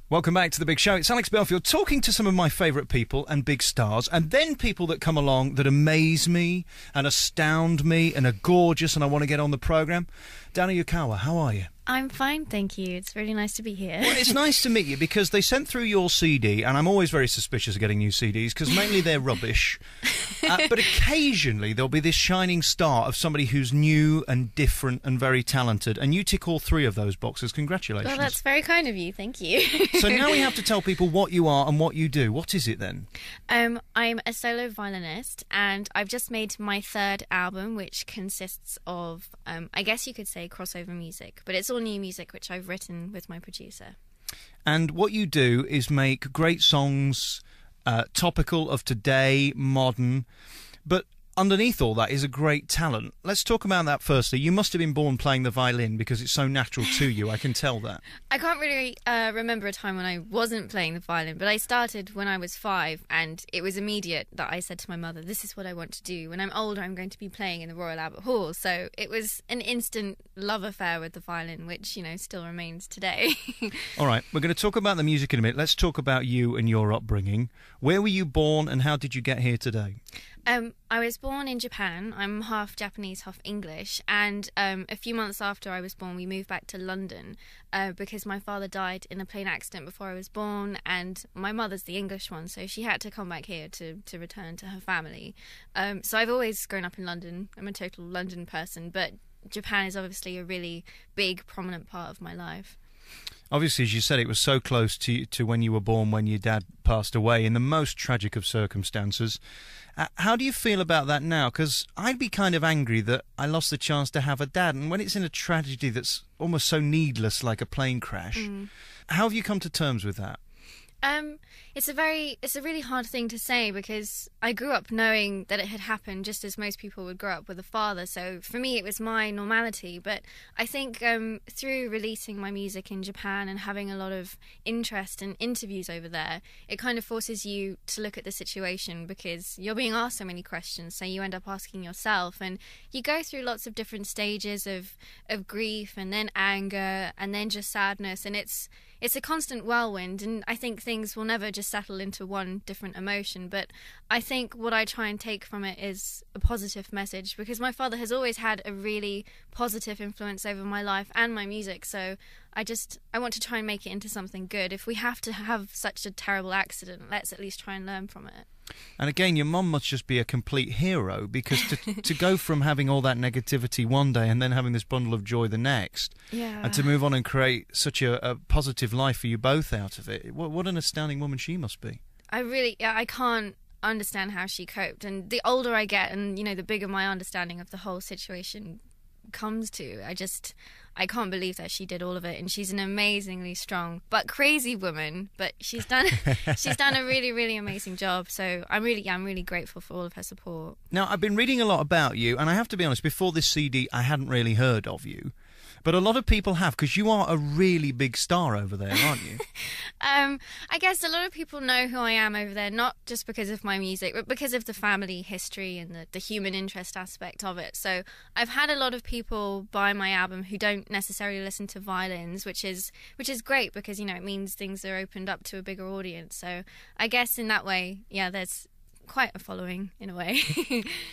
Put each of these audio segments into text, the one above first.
Welcome back to The Big Show. It's Alex Belfield talking to some of my favourite people and big stars, and then people that come along that amaze me and astound me and are gorgeous and I want to get on the programme. Dana Yukawa, how are you? I'm fine, thank you. It's really nice to be here. Well, it's nice to meet you because they sent through your CD, and I'm always very suspicious of getting new CDs because mainly they're rubbish. But occasionally there'll be this shining star of somebody who's new and different and very talented, and you tick all three of those boxes. Congratulations. Well, that's very kind of you. Thank you. So now we have to tell people what you are and what you do. What is it then? I'm a solo violinist, and I've just made my third album, which consists of, I guess you could say, crossover music, but it's all new music which I've written with my producer. And what you do is make great songs, topical, of today, modern, but underneath all that is a great talent. Let's talk about that firstly. You must have been born playing the violin because it's so natural to you, I can tell that. I can't really remember a time when I wasn't playing the violin, but I started when I was 5, and it was immediate that I said to my mother, this is what I want to do. When I'm older, I'm going to be playing in the Royal Albert Hall. So it was an instant love affair with the violin, which, you know, still remains today. All right, we're going to talk about the music in a minute. Let's talk about you and your upbringing. Where were you born and how did you get here today? I was born in Japan. I'm half Japanese, half English, and a few months after I was born, we moved back to London because my father died in a plane accident before I was born, and my mother's the English one, so she had to come back here to return to her family. So I've always grown up in London. I'm a total London person, but Japan is obviously a really big, prominent part of my life. Obviously, as you said, it was so close to when you were born, when your dad passed away in the most tragic of circumstances. How do you feel about that now? Because I'd be kind of angry that I lost the chance to have a dad, and when it's in a tragedy that's almost so needless, like a plane crash, how have you come to terms with that? It's a really hard thing to say because I grew up knowing that it had happened just as most people would grow up with a father. So for me, it was my normality. But I think through releasing my music in Japan and having a lot of interest and interviews over there, it kind of forces you to look at the situation because you're being asked so many questions. So you end up asking yourself, and you go through lots of different stages of grief and then anger and then just sadness. And it's a constant whirlwind, and I think things will never just settle into one different emotion. But I think what I try and take from it is a positive message, because my father has always had a really positive influence over my life and my music. So I want to try and make it into something good. If we have to have such a terrible accident, let's at least try and learn from it. And again, your mum must just be a complete hero, because to go from having all that negativity one day and then having this bundle of joy the next, and to move on and create such a positive life for you both out of it, what an astounding woman she must be. I can't understand how she coped. And the older I get and, you know, the bigger my understanding of the whole situation comes to, I can't believe that she did all of it, and she's an amazingly strong but crazy woman, but she's done a really, really amazing job. So I'm really grateful for all of her support. Now, I've been reading a lot about you, and I have to be honest, before this CD I hadn't really heard of you, but a lot of people have, because you are a really big star over there, aren't you? I guess a lot of people know who I am over there, not just because of my music, but because of the family history and the human interest aspect of it. So I've had a lot of people buy my album who don't necessarily listen to violins, which is great, because, you know, it means things are opened up to a bigger audience. So I guess in that way, yeah, there's quite a following in a way.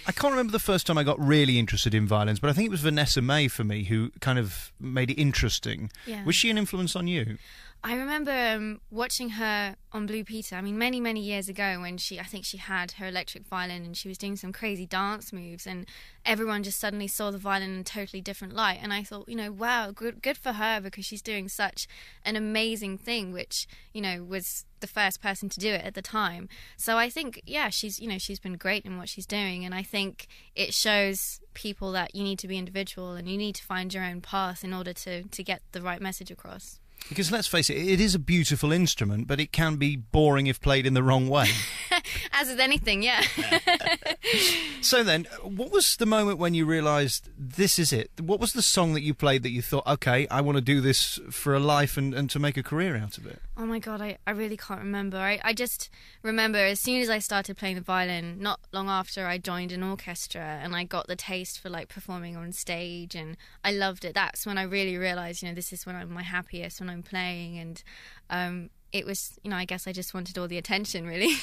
I can't remember the first time I got really interested in violins, but I think it was Vanessa May for me who kind of made it interesting. Yeah. Was she an influence on you? I remember watching her on Blue Peter, I mean, many, many years ago, when I think she had her electric violin and she was doing some crazy dance moves, and everyone just suddenly saw the violin in a totally different light. And I thought, you know, wow, good for her, because she's doing such an amazing thing, which, you know, was the first person to do it at the time. So I think, yeah, she's been great in what she's doing, and I think it shows people that you need to be individual and you need to find your own path in order to get the right message across. Because let's face it, it is a beautiful instrument, but it can be boring if played in the wrong way. As with anything, yeah. So then, what was the moment when you realised this is it? What was the song that you played that you thought, okay, I want to do this for a life and to make a career out of it? Oh my God, I really can't remember. I just remember as soon as I started playing the violin, not long after I joined an orchestra and I got the taste for like performing on stage, and I loved it. That's when I really realised, you know, this is when I'm my happiest, when I'm playing. And it was, I guess I just wanted all the attention, really.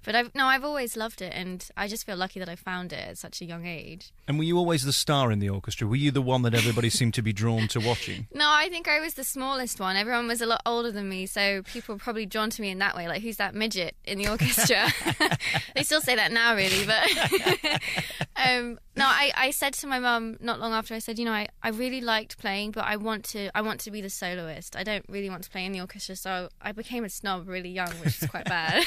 But I've always loved it, and I just feel lucky that I found it at such a young age. And were you always the star in the orchestra? Were you the one that everybody seemed to be drawn to watching? No, I think I was the smallest one. Everyone was a lot older than me, so people were probably drawn to me in that way, like, who's that midget in the orchestra? They still say that now, really, but... No, I said to my mum not long after, I said, I really liked playing, but I want to be the soloist. I don't really want to play in the orchestra, so I became a snob really young, which is quite bad.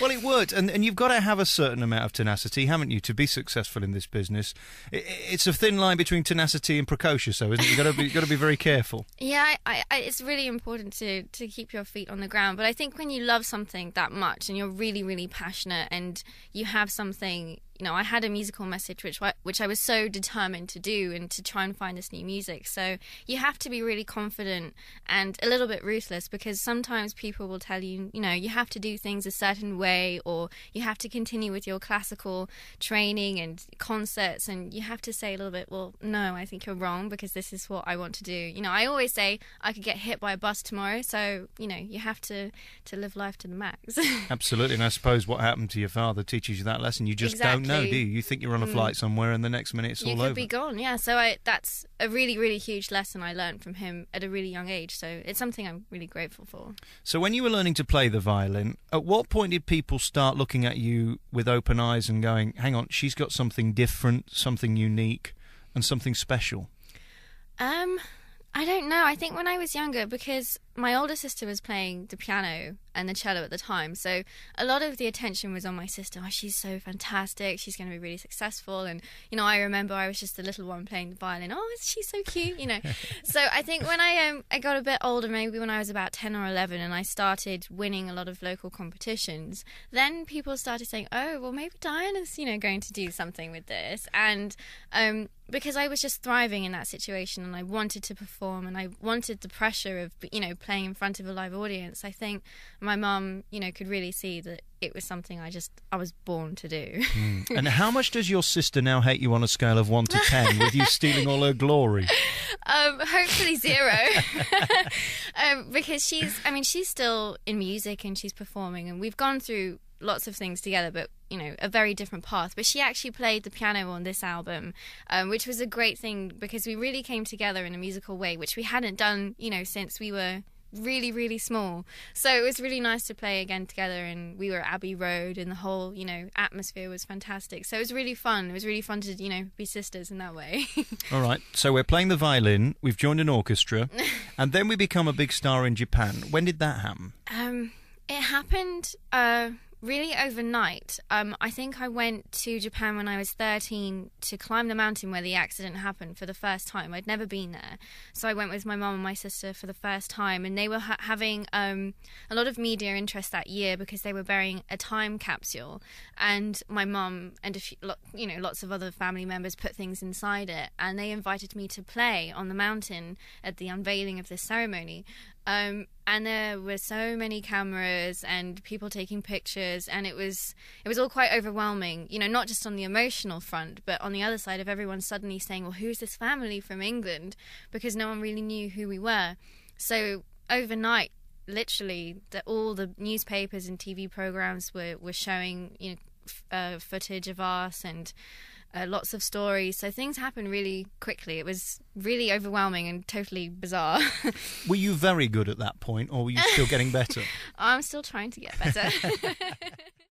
Well, it worked, and you've got to have a certain amount of tenacity, haven't you, to be successful in this business? It's a thin line between tenacity and precocious, though, isn't it? You've got to be very careful. Yeah, it's really important to keep your feet on the ground, but I think when you love something that much and you're really, really passionate and you have something... I had a musical message which I was so determined to do and to try and find this new music. So you have to be really confident and a little bit ruthless, because sometimes people will tell you, you have to do things a certain way, or you have to continue with your classical training and concerts, and you have to say a little bit, well, no, I think you're wrong, because this is what I want to do. I always say I could get hit by a bus tomorrow, so, you have to live life to the max. Absolutely, and I suppose what happened to your father teaches you that lesson. You just don't know, do you? You think you're on a flight somewhere, and the next minute it's all over. You could be gone, yeah. So that's a really, really huge lesson I learned from him at a really young age. So it's something I'm really grateful for. So when you were learning to play the violin, at what point did people start looking at you with open eyes and going, hang on, she's got something different, something unique, and something special? I don't know. I think when I was younger, because my older sister was playing the piano and the cello at the time, so a lot of the attention was on my sister. Oh, she's so fantastic, she's going to be really successful. And I remember I was just the little one playing the violin. Oh, she's so cute, So I think when I got a bit older, maybe when I was about 10 or 11, and I started winning a lot of local competitions, then people started saying, oh, well, maybe Diana's going to do something with this. And because I was just thriving in that situation, and I wanted to perform, and I wanted the pressure of playing in front of a live audience, I think my mum could really see that it was something I was born to do. And how much does your sister now hate you on a scale of 1 to 10, with you stealing all her glory? Hopefully 0. Because she's still in music and she's performing, and we've gone through lots of things together, but a very different path. But she actually played the piano on this album, which was a great thing, because we really came together in a musical way, which we hadn't done since we were really, really small. So it was really nice to play again together, and we were at Abbey Road, and the whole atmosphere was fantastic. So it was really fun. It was really fun to be sisters in that way. All right, so we're playing the violin, we've joined an orchestra, and then we become a big star in Japan. When did that happen? It happened really overnight. I think I went to Japan when I was 13 to climb the mountain where the accident happened for the first time. I'd never been there. So I went with my mum and my sister for the first time, and they were having a lot of media interest that year, because they were burying a time capsule, and my mum and lots of other family members put things inside it, and they invited me to play on the mountain at the unveiling of this ceremony. And there were so many cameras and people taking pictures, and it was all quite overwhelming, not just on the emotional front, but on the other side of everyone suddenly saying, well, who's this family from England? Because no one really knew who we were. So overnight, literally, all the newspapers and TV programs were showing footage of us, and lots of stories. So things happened really quickly. It was really overwhelming and totally bizarre. Were you very good at that point, or were you still getting better? I'm still trying to get better.